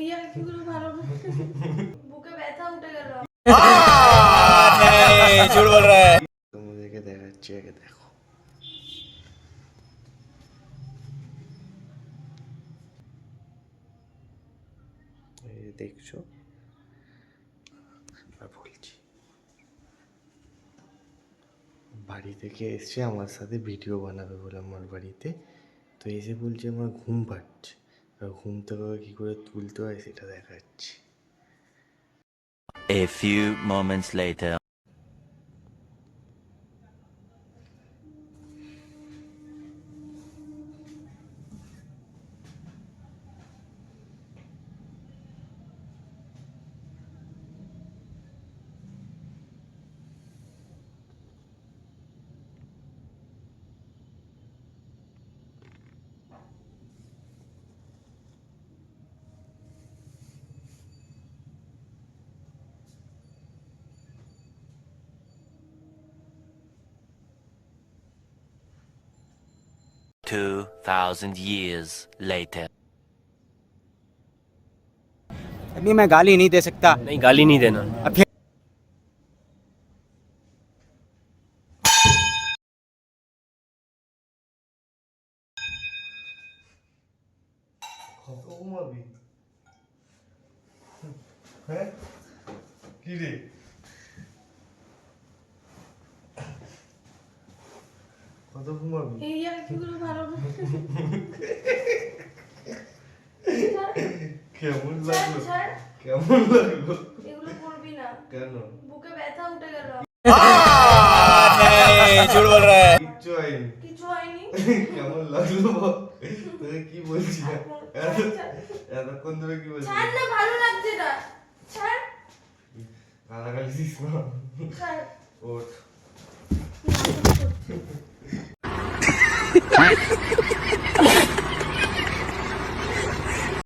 यार क्यों भालो বুকে ব্যথা উঠে গেল। नहीं झूठ बोल रहा है। তোমাদেরকে দেখাচ্ছি, আগে দেখো। এই যে দেখছো, আর বলছি, বাড়ি থেকে এসে আমার সাথে ভিডিও বানাবে বলে আমার বাড়িতে। তো এসে বলছে আমার ঘুম পাচ্ছে, আর ঘুম থেকে কী করে তুলতে হয় সেটা দেখাচ্ছি। A few moments later. 2000 years later. अभी मैं गाली नहीं दे सकता। नहीं गाली नहीं देना। अब फिर কত ঘুমাবি? হ্যাঁ কি রে, কত ঘুমাবি? यार क्यों भालो কেমন লাগলো? ছাড় কেমন লাগলো? এগুলো করবি না। কেন? বুকে ব্যথা উঠে গেল। नहीं झूठ बोल रहा है। কিচ্ছু হয়নি। কিছু হয়নি। কেমন লাগলো বল? তোকে কি বলছি না, এতক্ষণ ধরে কি বলছি? ছাড় না, ভালো লাগছে না। ছাড় গালাগালি দিস না। ছাড়। ওঠ।